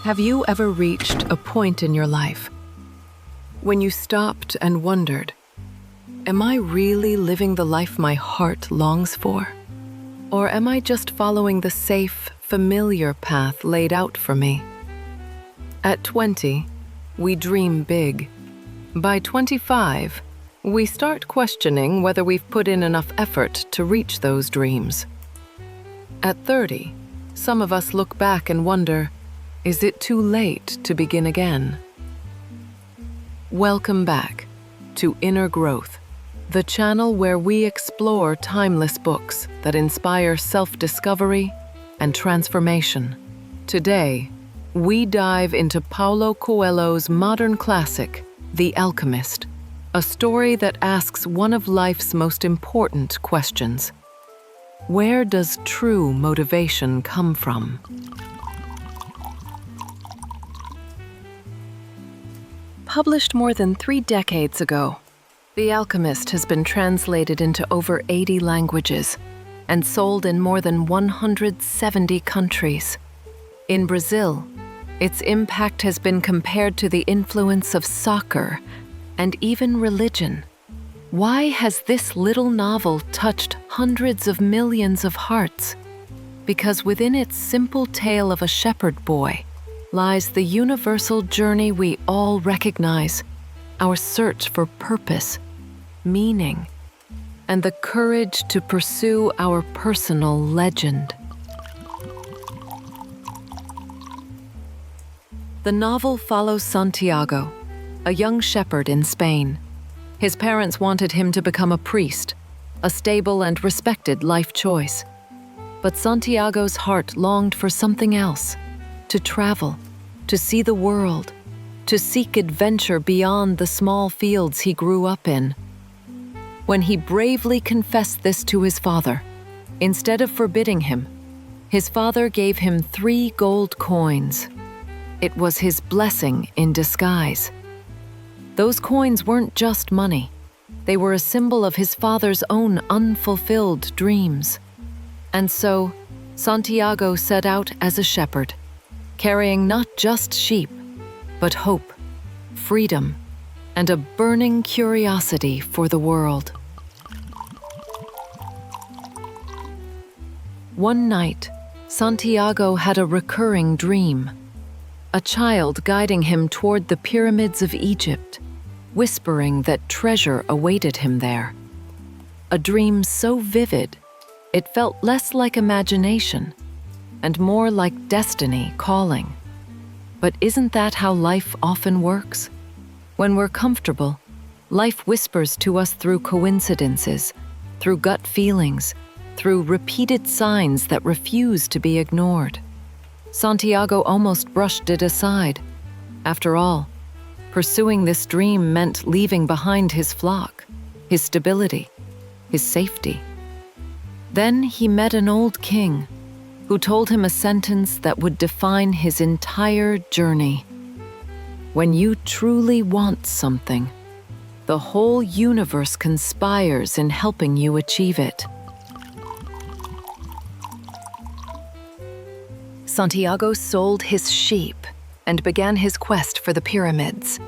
Have you ever reached a point in your life when you stopped and wondered, am I really living the life my heart longs for? Or am I just following the safe, familiar path laid out for me? At 20, we dream big. By 25, we start questioning whether we've put in enough effort to reach those dreams. At 30, some of us look back and wonder, is it too late to begin again? Welcome back to Inner Growth, the channel where we explore timeless books that inspire self-discovery and transformation. Today, we dive into Paulo Coelho's modern classic, The Alchemist, a story that asks one of life's most important questions. Where does true motivation come from? Published more than 3 decades ago, The Alchemist has been translated into over 80 languages and sold in more than 170 countries. In Brazil, its impact has been compared to the influence of soccer and even religion. Why has this little novel touched hundreds of millions of hearts? Because within its simple tale of a shepherd boy lies the universal journey we all recognize, our search for purpose, meaning, and the courage to pursue our personal legend. The novel follows Santiago, a young shepherd in Spain. His parents wanted him to become a priest, a stable and respected life choice. But Santiago's heart longed for something else, to travel, to see the world, to seek adventure beyond the small fields he grew up in. When he bravely confessed this to his father, instead of forbidding him, his father gave him 3 gold coins. It was his blessing in disguise. Those coins weren't just money. They were a symbol of his father's own unfulfilled dreams. And so, Santiago set out as a shepherd, carrying not just sheep, but hope, freedom, and a burning curiosity for the world. One night, Santiago had a recurring dream. A child guiding him toward the pyramids of Egypt, whispering that treasure awaited him there. A dream so vivid, it felt less like imagination and more like destiny calling. But isn't that how life often works? When we're comfortable, life whispers to us through coincidences, through gut feelings, through repeated signs that refuse to be ignored. Santiago almost brushed it aside. After all, pursuing this dream meant leaving behind his flock, his stability, his safety. Then he met an old king who told him a sentence that would define his entire journey. When you truly want something, the whole universe conspires in helping you achieve it. Santiago sold his sheep and began his quest for the pyramids.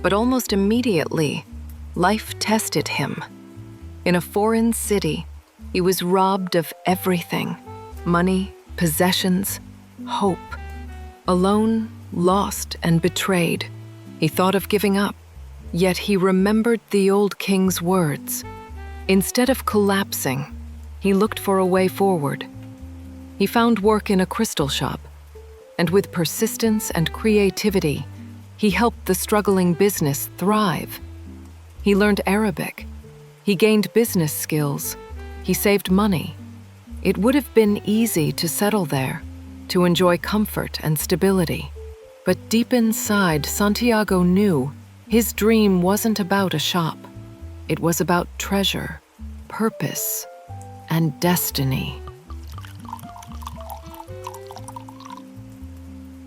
But almost immediately, life tested him. In a foreign city, he was robbed of everything: money, possessions, hope. Alone, lost, and betrayed, he thought of giving up. Yet he remembered the old king's words. Instead of collapsing, he looked for a way forward. He found work in a crystal shop, and with persistence and creativity, he helped the struggling business thrive. He learned Arabic. He gained business skills. He saved money. It would have been easy to settle there, to enjoy comfort and stability. But deep inside, Santiago knew his dream wasn't about a shop. It was about treasure, purpose, and destiny.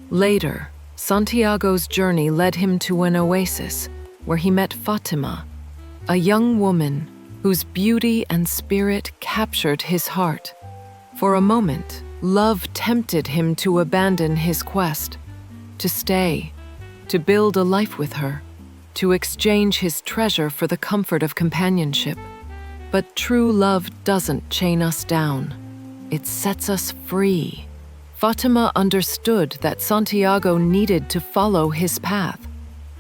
Later, Santiago's journey led him to an oasis where he met Fatima, a young woman whose beauty and spirit captured his heart. For a moment, Love tempted him to abandon his quest, to stay, to build a life with her, to exchange his treasure for the comfort of companionship. But true love doesn't chain us down. It sets us free. Fatima understood that Santiago needed to follow his path.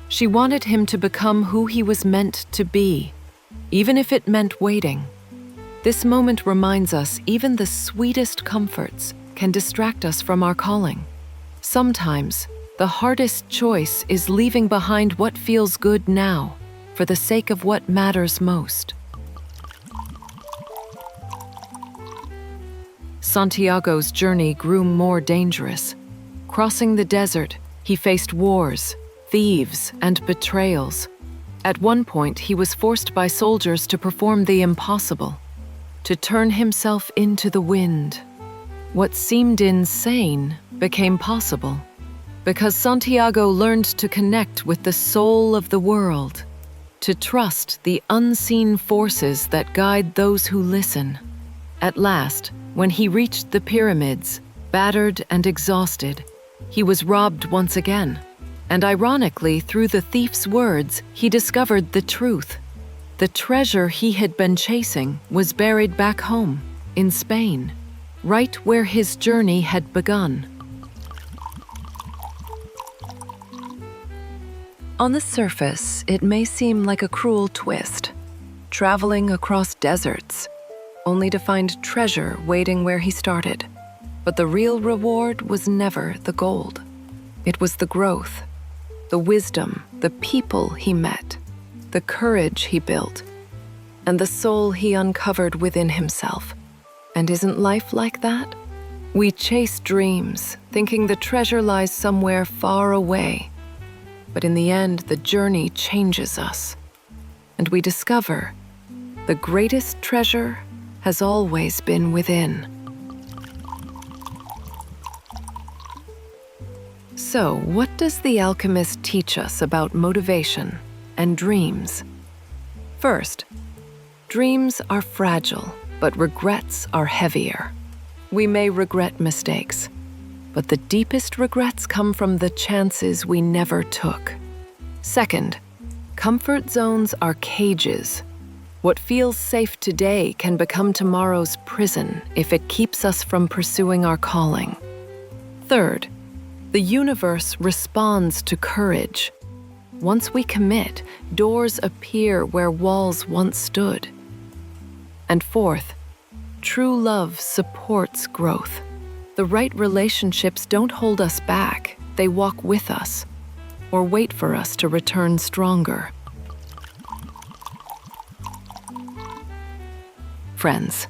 She wanted him to become who he was meant to be, even if it meant waiting. This moment reminds us even the sweetest comforts can distract us from our calling. Sometimes, the hardest choice is leaving behind what feels good now for the sake of what matters most. Santiago's journey grew more dangerous. Crossing the desert, he faced wars, thieves, and betrayals. At one point, he was forced by soldiers to perform the impossible, to turn himself into the wind. What seemed insane became possible, because Santiago learned to connect with the soul of the world, to trust the unseen forces that guide those who listen. At last, when he reached the pyramids, battered and exhausted, he was robbed once again. And ironically, through the thief's words, he discovered the truth. The treasure he had been chasing was buried back home, in Spain, right where his journey had begun. On the surface, it may seem like a cruel twist, traveling across deserts, only to find treasure waiting where he started. But the real reward was never the gold. It was the growth, the wisdom, the people he met, the courage he built, and the soul he uncovered within himself. And isn't life like that? We chase dreams, thinking the treasure lies somewhere far away. But in the end, the journey changes us, and we discover the greatest treasure has always been within. So, what does the Alchemist teach us about motivation and dreams? First, dreams are fragile, but regrets are heavier. We may regret mistakes, but the deepest regrets come from the chances we never took. Second, comfort zones are cages. What feels safe today can become tomorrow's prison if it keeps us from pursuing our calling. Third, the universe responds to courage. Once we commit, doors appear where walls once stood. And fourth, true love supports growth. The right relationships don't hold us back, they walk with us, or wait for us to return stronger. Friends,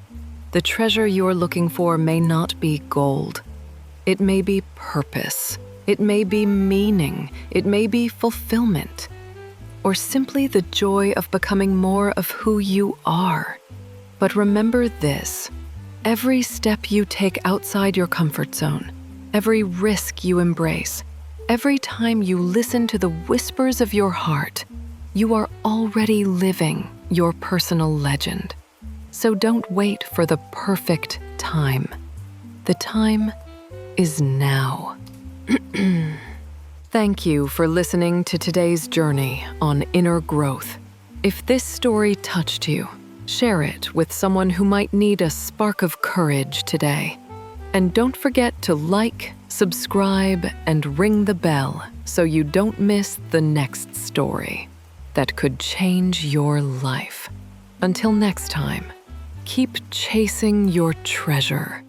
the treasure you're looking for may not be gold. It may be purpose, it may be meaning, it may be fulfillment, or simply the joy of becoming more of who you are. But remember this, every step you take outside your comfort zone, every risk you embrace, every time you listen to the whispers of your heart, you are already living your personal legend. So don't wait for the perfect time. The time is now. Thank you for listening to today's journey on inner growth. If this story touched you, share it with someone who might need a spark of courage today. And don't forget to like, subscribe, and ring the bell so you don't miss the next story that could change your life. Until next time, keep chasing your treasure.